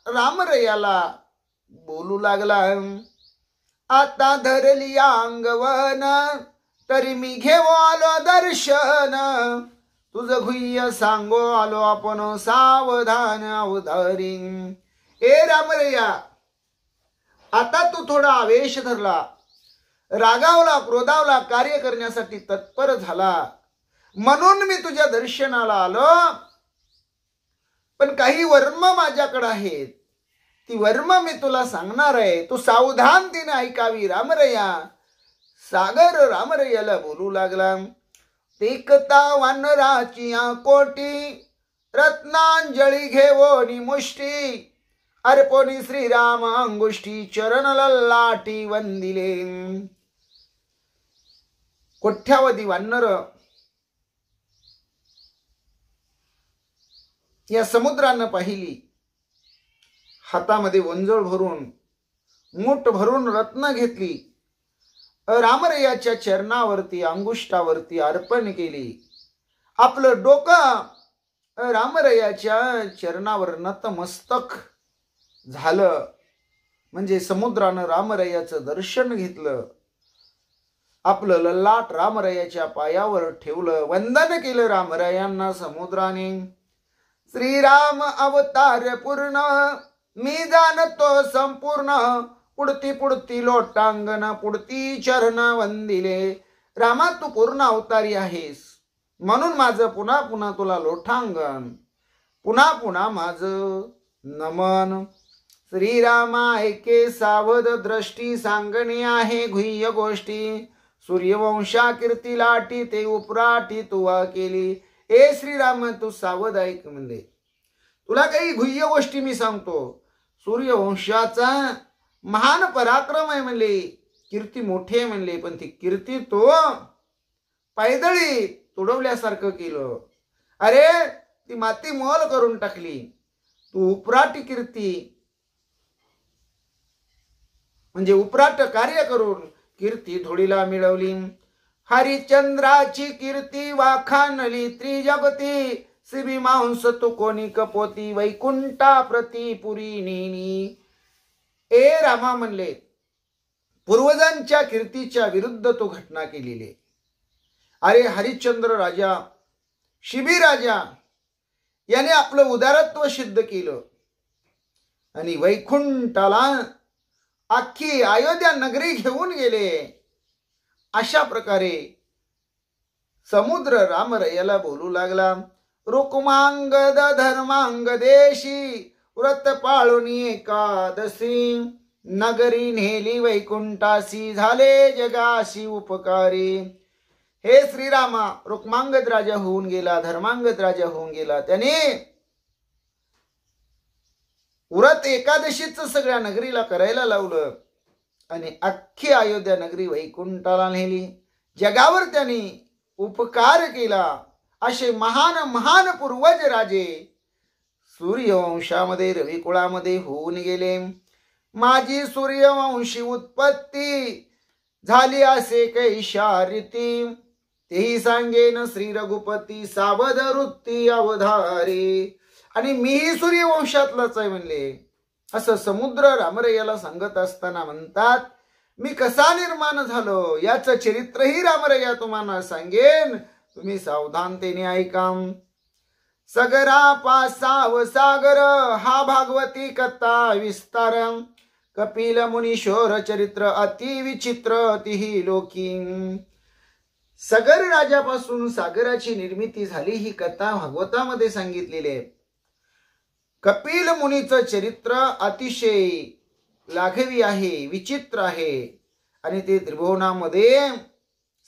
रामरयाला बोलू लागला. आता धरली अंगवन तरी मी घेऊ आलो दर्शन. तुझं गुह्य सांगो आलो आपण सावधान अवधारी. ए रामरया, आता तू थोडा आवेश धरला, रागावला, क्रोधावला, कार्य करण्यासाठी तत्पर झाला म्हणून मी तुझ्या दर्शनाला आलो. पण काही वर्म माझ्याकडे आहेत, ती वर्म मी तुला सांगणार आहे, तू सावधानतेने ऐकावी. रामरया सागर रामरयाला बोलू लागला. एकता वानराची कोटी रत्नांजळी घेवोनी मुष्टी. अर्पोनी श्रीराम अंगुष्ठी चरण ललाटी वंदिले. कोठ्यावधी वानर या समुद्रानं पाहिली. हातामध्ये वंजळ भरून मूठ भरून रत्न घेतली. रामरयाच्या चरणावरती अंगुष्ठावरती अर्पण केली. आपलं डोकं रामरयाच्या चरणावर नतमस्तक झालं. म्हणजे समुद्रानं रामरयाचं दर्शन घेतलं. आपलं ललाट रामरयाच्या पायावर ठेवलं. वंदन केलं रामरयांना समुद्राने. श्रीराम अवतार पूर्ण मी जाणतो संपूर्ण. पुढती पुढती लोटांगण पुढती चरण वंदिले. रामा तू पूर्ण अवतारी आहेस म्हणून माझं पुन्हा पुन्हा तुला लोटांगण, पुन्हा पुन्हा माझं नमन. श्रीरामा ऐके सावध दृष्टी सांगणे आहे गुह्य गोष्टी. सूर्यवंशा कीर्ती लाटी ते उपराटी तुवा केली. ए श्रीराम तू सावध ऐक म्हणले. तुला काही गुह्य गोष्टी मी सांगतो. सूर्यवंशाचा महान पराक्रम आहे म्हणले, कीर्ती मोठी आहे म्हणले. पण ती कीर्ती तो पायदळी तुडवल्यासारखं केलं. अरे ती माती मोल करून टाकली. तू उपराटी कीर्ती म्हणजे उपराट कार्य करून कीर्ती धुळीला मिळवली. हरिश्चंद्राची कीर्ती वाखाणली त्रिजगती. शिबी मांस तू कोणी कपोती वैकुंठा प्रति पुरी नेनी. ए रामा म्हणले, पूर्वजांच्या कीर्तीच्या विरुद्ध तो घटना केलेली. अरे हरिश्चंद्र राजा, शिबी राजा याने आपलं उदारत्व सिद्ध केलं आणि वैकुंठाला अख्खी अयोध्या नगरी घेऊन गेले. अशा प्रकारे समुद्र रामरयाला बोलू लागला. रुक्मांगद धर्मांग देशी व्रत पाळून एकादशी. नगरी नेली वैकुंठासी झाले जगाशी उपकारी. हे श्रीरामा, रुक्मांगद राजा होऊन गेला, धर्मांगद राजा होऊन गेला. त्याने व्रत एकादशीच सगळ्या नगरीला करायला लावलं आणि अख्खी अयोध्या नगरी वैकुंठाला नेली. जगावर त्यांनी उपकार केला. असे महान महान पूर्वज राजे सूर्यवंशामध्ये रविकुळामध्ये होऊन गेले. माझी सूर्यवंशी उत्पत्ती झाली असे कैशा रीती. तेही सांगेन श्री रघुपती सावध वृत्ती अवधारे. आणि मीही सूर्यवंशातलाच आहे म्हणले. असं समुद्र रामरयाला सांगत असताना म्हणतात, मी कसा निर्माण झालो याचं चरित्रही रामरया तुम्हाला सांगेन, तुम्ही सावधानतेने ऐका. सगरा पासाव सागर हा भागवती कथा विस्तार. कपिल मुनीश्वर चरित्र अति विचित्र अतिही लोकी. सगर राजापासून सागराची निर्मिती झाली ही कथा भागवतामध्ये सांगितलेली आहे. कपिल मुनीचं चरित्र अतिशय लाघवी आहे, विचित्र आहे आणि ते त्रिभुवनामध्ये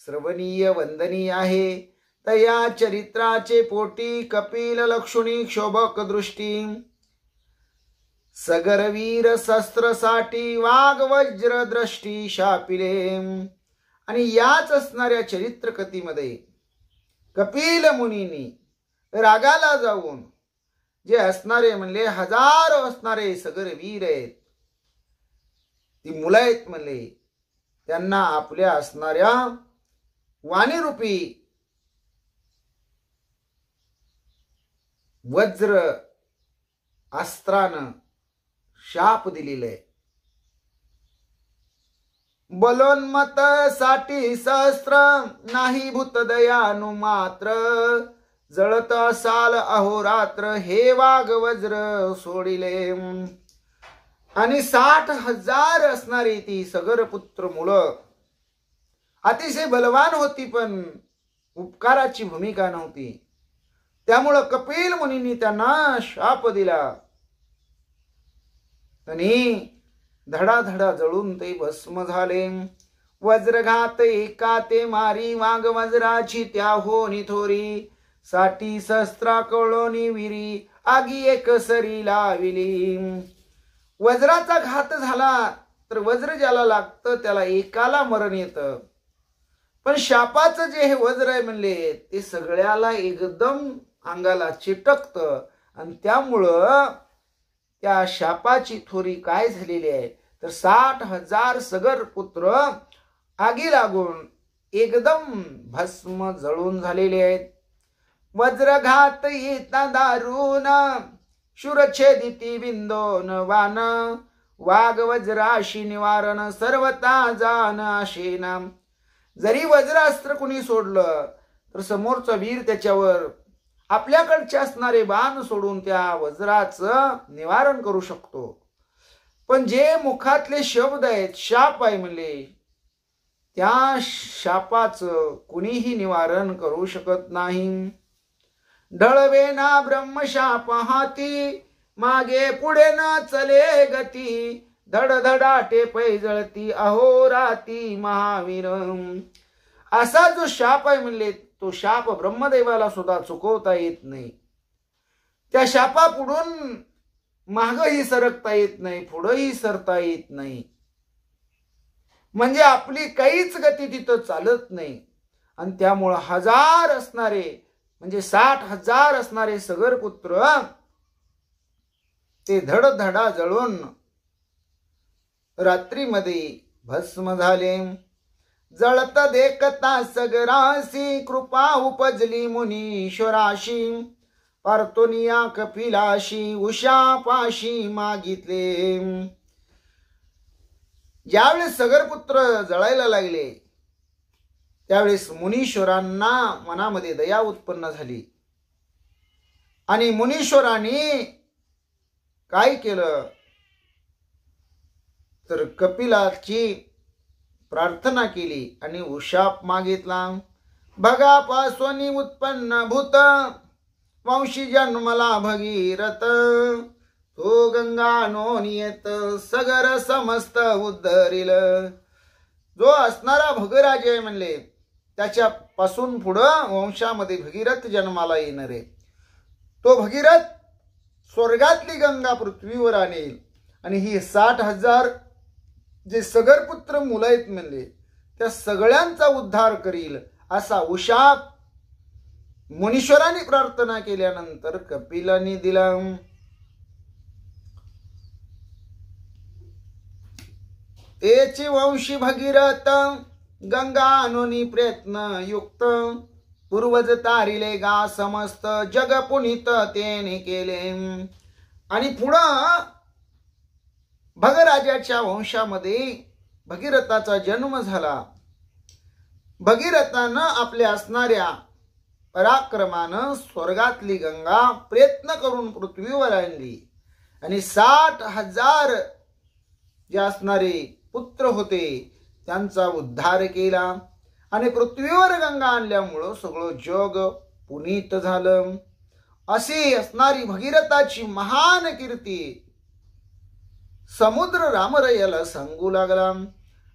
श्रवणीय वंदनीय आहे. तया चरित्राचे पोटी कपिल लक्षुणी क्षोभक दृष्टी. सगरवीर शस्त्रसाठी वाघ वज्र दृष्टी शापिले. आणि याच असणाऱ्या चरित्र कथेमध्ये कपिल मुनींनी रागाला जाऊन जे असणारे म्हणले हजारो असणारे सगर वीर आहेत, ती मुलं आहेत म्हणले, त्यांना आपल्या असणाऱ्या वाणीरूपी वज्र अस्त्रानं शाप दिलेला आहे. बलोन्मत साठी सहस्त्र नाही भूत दयानु मात्र, जळत असाल अहोरात्र हे वाघ वज्र सोडिले. आणि 60,000 असणारी ती सगर पुत्र मुलं अतिशय बलवान होती, पण उपकाराची भूमिका नव्हती. त्यामुळं कपिल मुनींनी त्यांना शाप दिला आणि धडाधडा जळून ते भस्म झाले. वज्रघात एका ते मारी वाघ वज्राची त्या होनी थोरी, साठी सहस्त्रा कळोनी विरी आगी एक सरी लाविली. वज्राचा घात झाला तर वज्र ज्याला लागतं त्याला एकाला मरण येतं, पण शापाचं जे हे वज्र आहे म्हणले ते सगळ्याला एकदम अंगाला चिटकतं. आणि त्यामुळं त्या शापाची थोरी काय झालेली आहे तर 60,000 सगर पुत्र आगी लागून एकदम भस्म जळून झालेले आहेत. वज्रघात येता दारुण शूरछेदिती बिंदोन वान, वाघ वज्राशी निवारण सर्वता जान आशेना. जरी वज्रास्त्र कुणी सोडलं तर समोरचा वीर त्याच्यावर आपल्याकडचे असणारे बाण सोडून त्या वज्राचं निवारण करू शकतो, पण जे मुखातले शब्द आहेत शाप आहे म्हणले त्या शापाचं कुणीही निवारण करू शकत नाही. ढळवे ना ब्रह्मशाप हाती मागे पुढे न चले गती, धडधडाटे पैजळती अहोराती महावीर. असा जो शाप आहे म्हणले तो शाप ब्रह्मदेवाला सुद्धा चुकवता येत नाही. त्या शापापुढून मागही सरकता येत नाही, पुढेही सरता येत नाही, म्हणजे आपली काहीच गती तिथं चालत नाही. आणि त्यामुळं 1000 असणारे म्हणजे 60,000 असणारे सगर पुत्र ते धडधडा जळून रात्रीमध्ये भस्म झाले. जळत देखता सगरासी कृपा उपजली मुनीश्वराशी, पार्थोनिया कपिलाशी उषापाशी मागितले. ज्यावेळेस सगरपुत्र जळायला लागले त्यावेळेस मुनीश्वरांना मनामध्ये दया उत्पन्न झाली आणि मुनीश्वरांनी काय केलं तर कपिलाची प्रार्थना केली आणि उशाप मागितला. भगापासून उत्पन्न भूत वंशी जन्मला भगीरथ, तो गंगा नोनियत सगर समस्त उद्धरिल. जो असणारा भगराज आहे म्हणले त्याच्यापासून पुढं वंशामध्ये भगीरथ जन्माला येणार आहे. तो भगीरथ स्वर्गातली गंगा पृथ्वीवर आणेल आणि ही 60,000 जे सगरपुत्र मुलं आहेत म्हणले त्या सगळ्यांचा उद्धार करील असा उशाप मुनीश्वरांनी प्रार्थना केल्यानंतर कपिलांनी दिला. तेची वंशी भगीरथ गंगा अनुनी प्रयत्न युक्त, पूर्वज तारिले गा समस्त जग पुनीत तेने केले. आणि पुढं भगराजाच्या वंशामध्ये भगीरथाचा जन्म झाला. भगीरथानं आपल्या असणाऱ्या पराक्रमानं स्वर्गातली गंगा प्रयत्न करून पृथ्वीवर आणली आणि 60,000 जे असणारे पुत्र होते त्यांचा उद्धार केला आणि पृथ्वीवर गंगा आणल्यामुळं सगळं जग पुनीत झालं. अशी असणारी भगीरथाची महान कीर्ती समुद्र रामरयाला सांगू लागला.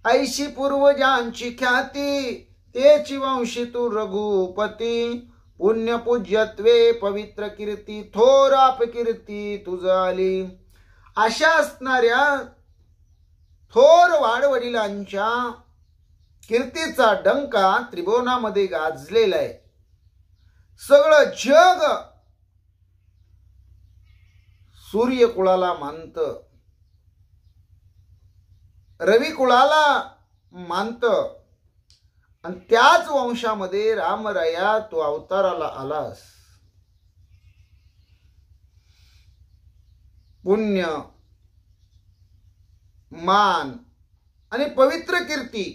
ऐशी पूर्वजांची ख्याती तेची वंशी तू रघुपती, पुण्य पूज्यत्वे पवित्र कीर्ती थोर अपकीर्ती तुझ आली. अशा असणाऱ्या थोर वाडवडिलांच्या कीर्तीचा डंका त्रिभुवनामध्ये गाजलेला आहे. सगळं जग सूर्यकुळाला मानत, रवी कुळाला मानत, आणि त्याच वंशामध्ये रामराया तू अवताराला आलास. पुण्य, मान आणि पवित्र कीर्ती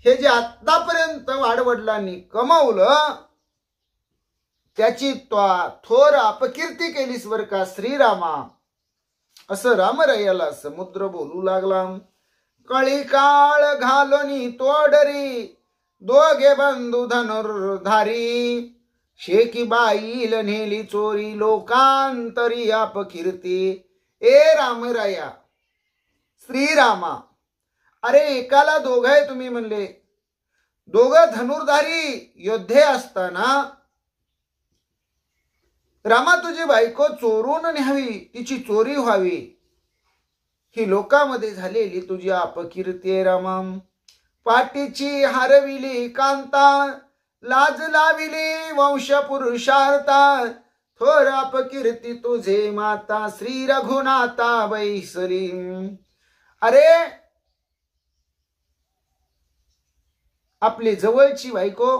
हे जे आतापर्यंत वाडवडिलांनी कमावलं त्याची थोर अपकीर्ती केलीस बर का श्रीरामा, असं रामरायाला समुद्र बोलू लागला. कळी काळ घालोनी तोडरी दोघे बंधू धनुर्धारी, शेकी बाईल नेली चोरी लोकांतरी अपकीर्ती. ए रामराया, श्रीरामा, अरे एकाला दोघ आहे तुम्ही म्हणले, दोघं धनुर्धारी योद्धे असताना रामा तुझी बायको चोरून न्यावी, तिची चोरी व्हावी, ही लोकांमध्ये झालेली तुझी अपकीर्ती आहे रामा. पाठीची हरविली कांता, लाज लाविली वंश पुरुषार्था, थोर अपकीर्ती तुझे माता श्री रघुनाथा बैसरी. अरे आपली जवळची बायको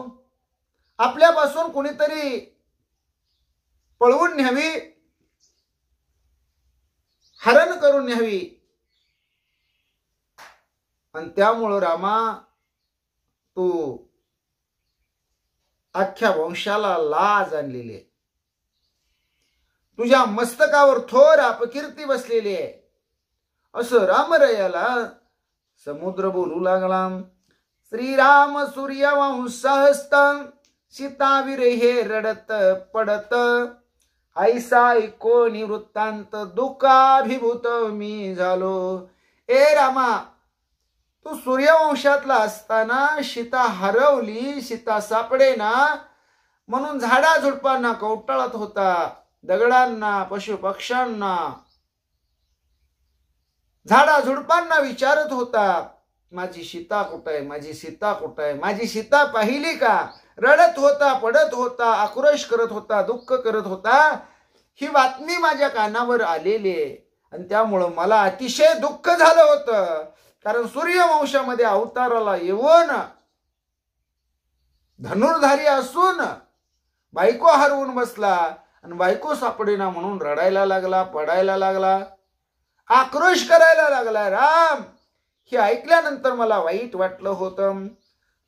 आपल्यापासून कुणीतरी पळवून न्यावी, हरण करून न्यावी, आणि त्यामुळं रामा तू अख्ख्या वंशाला लाज आणलेली आहे, तुझ्या मस्तकावर थोर अपकीर्ती बसलेली आहे, असं रामरायाला समुद्र बोलू लागला. श्रीराम सूर्यवंशस्थ सीतावीर हे रडत पडत, ऐसा कोणी वृत्तांत दुःखाभिभूत मी झालो. ए रामा, तू सूर्यवंशातला असताना सीता हरवली, सीता सापडेना म्हणून झाडा झुडपांना कवटाळत होता, दगडांना पशु पक्ष्यांना झाडा झुडपांना विचारत होता, माझी सीता कुठे आहे, माझी सीता कुठे आहे, माझी सीता पाहिली का. रडत होता, पडत होता, आक्रोश करत होता, दुःख करत होता. ही बातमी माझ्या कानावर आलेली आहे आणि त्यामुळं मला अतिशय दुःख झालं होतं, कारण सूर्यवंशामध्ये अवताराला येऊन धनुर्धारी असून बायको हरवून बसला आणि बायको सापडेना म्हणून रडायला लागला, पडायला लागला, आक्रोश करायला लागला. राम, हे ऐकल्यानंतर मला वाईट वाटलं होतं.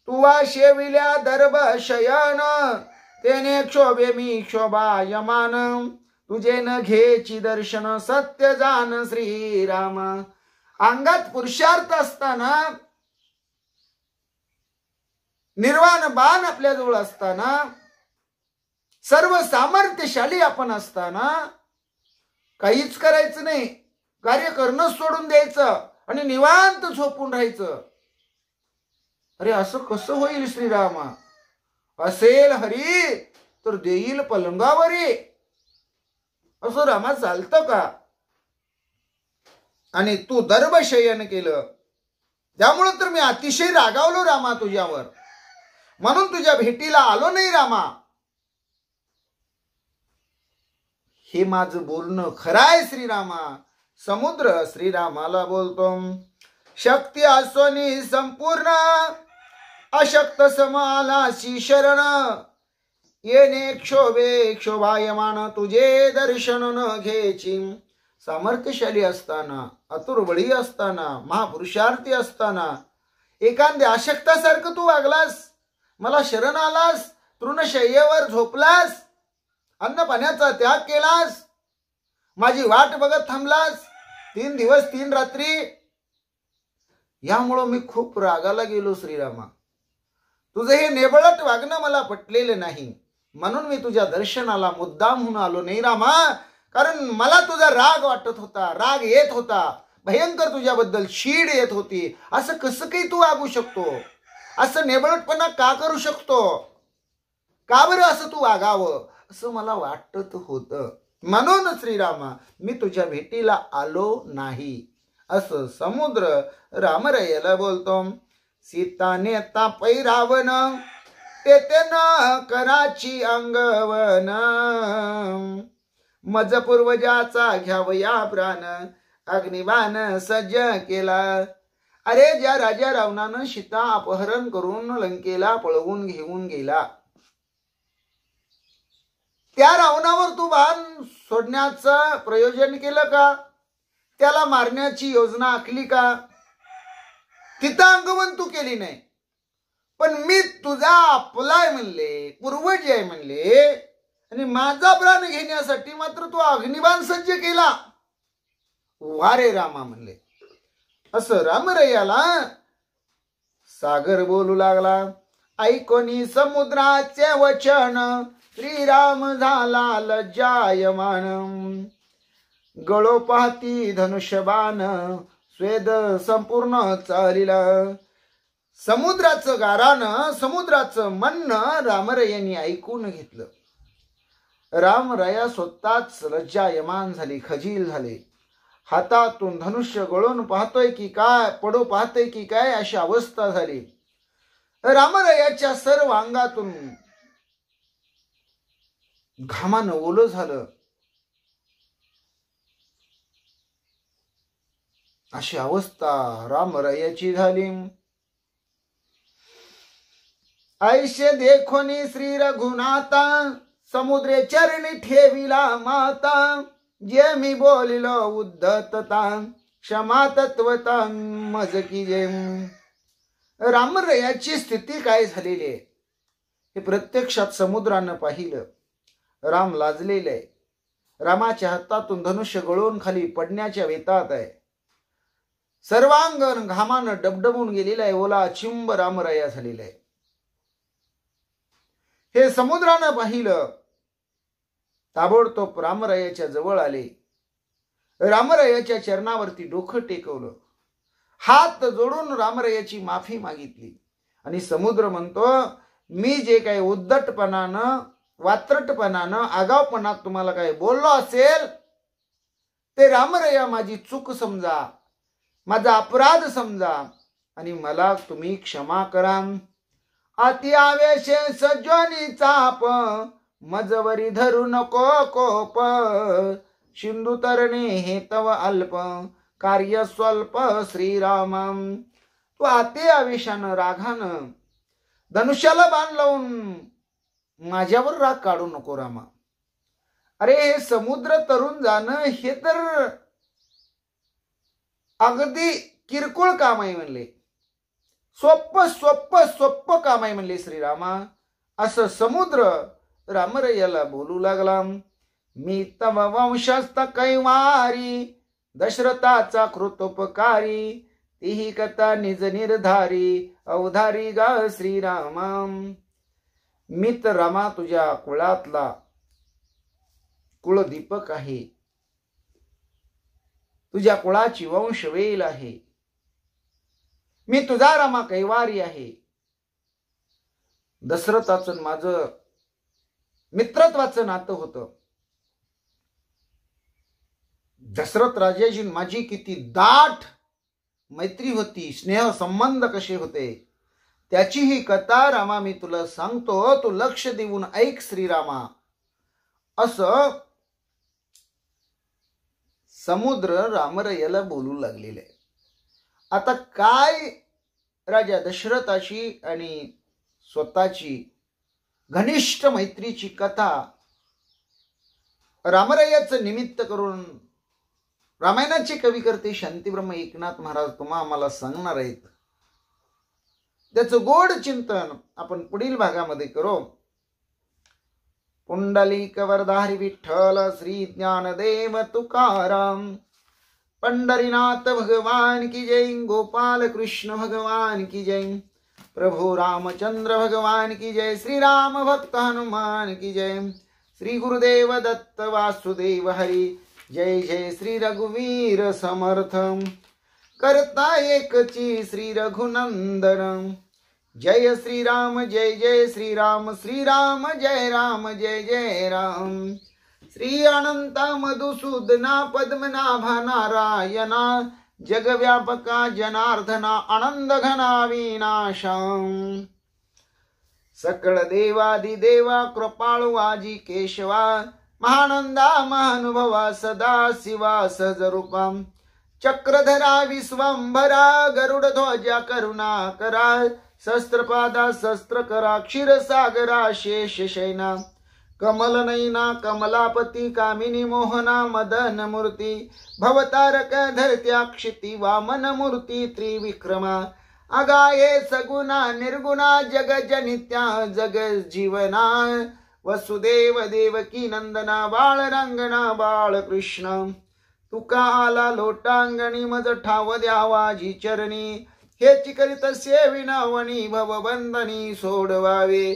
तुवा शेविल्या दर्भ शयन, तेने क्षोभे मी क्षोभायमान, तुझे न घेची दर्शन सत्य जान श्रीराम. अंगात पुरुषार्थ असताना, निर्वाण बाण आपल्या जवळ असताना, सर्व सामर्थ्यशाली आपण असताना काहीच करायचं नाही, कार्य करणं सोडून द्यायचं आणि निवांत झोपून राहायचं. अरे असं कसं होईल श्रीरामा. असेल हरी तर देईल पलंगावरी, असं रामा चालतं का. आणि तू दर्भशयन केलं, त्यामुळं तर मी अतिशय रागावलो रामा तुझ्यावर, म्हणून तुझ्या भेटीला आलो नाही रामा. हे माझं बोलणं खराय श्रीरामा. समुद्र श्रीरामाला बोलतो, शक्ती असोनी संपूर्ण, अशक्त समालाशी शरण, येणे क्षोभे क्षोभायमान, तुझे दर्शन न घ्यायची. सामर्थ्यशाली असताना, अतुर्बळी असताना, महापुरुषार्थी असताना एखाद्या अशक्तासारखं तू वागलास, मला शरण आलास, तृणशय्येवर झोपलास, अन्न पाण्याचा त्याग केलास, माझी वाट बघत थांबलास 3 दिवस 3 रात्री. यामुळं मी खूप रागाला गेलो श्रीरामा. तुझं हे नेबळट वागणं मला पटलेलं नाही, म्हणून मी तुझ्या दर्शनाला मुद्दाम होऊन आलो नाही रामा. कारण मला तुझा राग वाटत होता, राग येत होता, भयंकर तुझ्याबद्दल शीड येत होती. असं कसं काही तू वागू शकतो, असं नेबळटपणा का करू शकतो, का बरं असं तू वागावं, असं मला वाटत होतं. म्हणून श्रीरामा मी तुझ्या भेटीला आलो नाही, असं समुद्र रामरायाला बोलतो. सीता नेता पैरावन तेथे न कराची अंगवन मज पूर्वजाचा घ्यावया प्राण अग्निबाण सज्ज केला. अरे ज्या राजा रावणानं सीता अपहरण करून लंकेला पळवून घेऊन गेला त्या रावणावर तू बाण सोडण्याचं प्रयोजन केलं का? त्याला मारण्याची योजना आखली का? तिथं अंगवन तू केली नाही. पण मी तुझा आपलाय म्हणले, पूर्वज आहे म्हणले आणि माझा प्राण घेण्यासाठी मात्र तू अग्निबाण सज्ज केला. वारे रामा म्हणले. असं रामरयाला सागर बोलू लागला. ऐकोनी समुद्राचे वचन श्रीराम झाला लज्जायमान. गळो पाहती धनुष्यबाण स्वेद संपूर्ण चालिला. समुद्राचं गारानं समुद्राचं म्हणणं रामरयांनी ऐकून घेतलं. रामराया स्वतःच लज्जायमान झाली, खजील झाले. हातातून धनुष्य गळून पाहतोय की काय, पडू पाहतोय की काय अशी अवस्था झाली. रामरायाच्या सर्व अंगातून घामानं ओलं झालं. अशी अवस्था रामरायाची झाली. ऐशे देखोनी श्री रघुनाथा समुद्रे चरणी ठेविला माता. जे मी बोलिलो उद्धतता क्षमा तत्वता मज की जे. रामरायाची स्थिती काय झालेली आहे हे प्रत्यक्षात समुद्रानं पाहिलं. राम लाजलेले आहे. रामाच्या हातातून धनुष्य गळून खाली पडण्याच्या वेतात आहे. सर्वांगण घामानं डबडबून गेलेला आहे. ओला चिंब रामराया झालेला आहे. हे समुद्रानं पाहिलं. ताबडतोब रामरायाच्या जवळ आले. रामरायाच्या चरणावरती डोकं टेकवलं. हात जोडून रामरायाची माफी मागितली. आणि समुद्र म्हणतो मी जे काही उद्धटपणानं वात्रटपणानं आगावपणात तुम्हाला काही बोललो असेल ते रामराया माझी चूक समजा, माझा अपराध समजा आणि मला तुम्ही क्षमा करा. अति आवेशे सज्जनी चाप मजवरी धरू नको कोप. सिंधू तरणे हे तव अल्प कार्य स्वल्प श्रीराम. तू अति आवेशानं रागानं धनुष्याला बाण लावून माझ्यावर राग काढू नको रामा. अरे हे समुद्र तरुण जाणं हे तर अगदी किरकोळ काम आहे म्हणले. सोप्प काम आहे म्हणले श्रीरामा. असं समुद्र रामरयाला बोलू लागला. मी तव वंशस्थ कैवारी दशरथाचा कृतोपकारी. तीही कथा निज निर्धारी अवधारी गा श्रीरामा. मी तर रामा तुझ्या कुळातला कुळदीपक आहे. तुझ्या कुळाची वंशवेल आहे. मी तुझा रामा कैवारी आहे. दशरथाचं माझं मित्रत्वाचं नातं होतं. दशरथ राजाची माझी किती दाट मैत्री होती, स्नेह संबंध कसे होते त्याची ही कथा रामा मी तुला सांगतो. तू लक्ष देऊन ऐक श्रीरामा. असं समुद्र रामरयाला बोलू लागलेले आहे. आता काय राजा दशरथाची आणि स्वतःची घनिष्ठ मैत्रीची कथा रामरायाचं निमित्त करून रामायणाचे कवी करते शांतीब्रह्म एकनाथ महाराज तुम्हा आम्हाला सांगणार आहेत. त्याचं गोड चिंतन आपण पुढील भागामध्ये करू. पुंडलिक वरदारी विठ्ठल श्री ज्ञानदेव तुकाराम. पंढरीनाथ भगवान की जय. गोपाल कृष्ण भगवान की जय. प्रभु रामचंद्र भगवान की जय. श्री राम भक्त हनुमान की जय. श्री गुरुदेव दत्त वासुदेव हरी. जय जय श्री रघुवीर समर्थ. करता एकची श्री रघुनंदन. जय श्री राम जय जय श्री राम. श्री राम जय राम जय जय राम. श्री अनंता मधुसूदना पद्मनाभा नारायणा. जगव्यापका जनार्दना आनंद घना विनाशम सकळ देवादिदेवा कृपाळू आजी केशवा महानंदा महानुभवा सदा शिवा सहजरूपा चक्रधरा विश्वंभरा गरुड ध्वजा करुणाकरा शस्त्रपादा शस्त्रकरा क्षीरसागरा शेष शयना कमल नयना कमलापती कामिनी मोहना मदन मूर्ती भवतारक धरत्या क्षिती वामन मूर्ती त्रिविक्रमा अगाये सगुणा निर्गुणा जगजनित्या जग जीवना वसुदेव देवकी नंदना बाळ रंगना बाळ कृष्ण तुका आला लोटांगणी मज ठाव द्यावाजी चरणी हेची करीत सेविनवणी भवबंधनी सोडवावे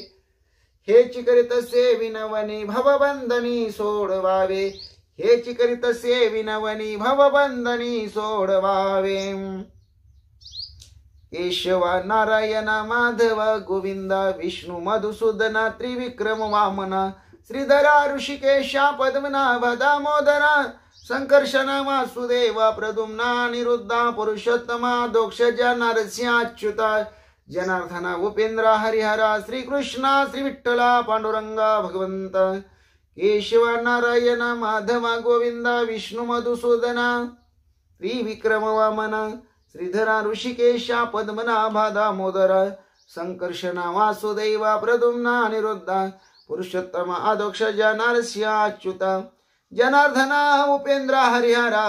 हेची करीत सेविनवणी भवबंधनी सोडवावे हेची करीत सेविनवणी भवबंधनी सोडवावे केशवा नारायण माधव गोविंदा विष्णू मधुसूदना त्रिविक्रम वामना श्रीधरा ऋषिकेशा पद्मनाभ दामोदरा संकर्षणा वासुदेवा प्रद्युम्ना निरुद्धा पुरुषोत्तमा दोक्षजा नरसिंहाच्युता जनार्दना उपेंद्रा हरिहरा श्रीकृष्णा श्री विठ्ठला पांडुरंगा भगवंत केशवा नारायण माधवा गोविंदा विष्णू मधुसूदना त्रिविक्रम वामना श्रीधरा ऋषिकेशा पद्मनाभा दामोदरा संकर्षणा वासुदेवा प्रद्युम्ना निरुद्धा पुरुषोत्तम आदोक्षजा नरसिंहाच्युता जनार्दना उपेंद्रा हरिहरा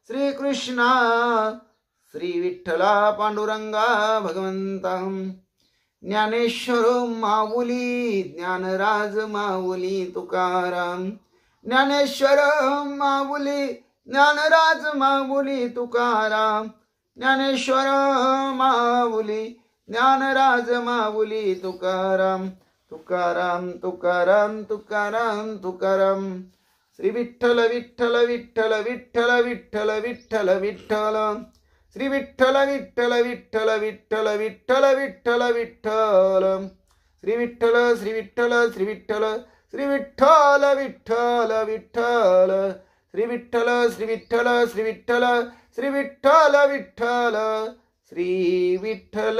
श्री कृष्णा श्री विठ्ठला पांडुरंगा भगवंता ज्ञानेश्वर माऊली ज्ञानराज माऊली तुकाराम ज्ञानेश्वर माऊली ज्ञानराज माऊली तुकाराम ज्ञानेश्वर माऊली ज्ञानराज माऊली तुकाराम तुकाराम तुकाराम तुकाराम तुकाराम श्री विठ्ठल विठ्ठल विठ्ठल विठ्ठल विठ्ठल विठ्ठल विठ्ठल श्री विठ्ठल विठ्ठल विठ्ठल विठ्ठल विठ्ठल विठ्ठल विठ्ठल श्री विठ्ठल श्री विठ्ठल श्री विठ्ठल श्री विठ्ठल विठ्ठल विठ्ठल श्री विठ्ठल श्री विठ्ठल श्री विठ्ठल श्री विठ्ठल विठ्ठल श्री विठ्ठल।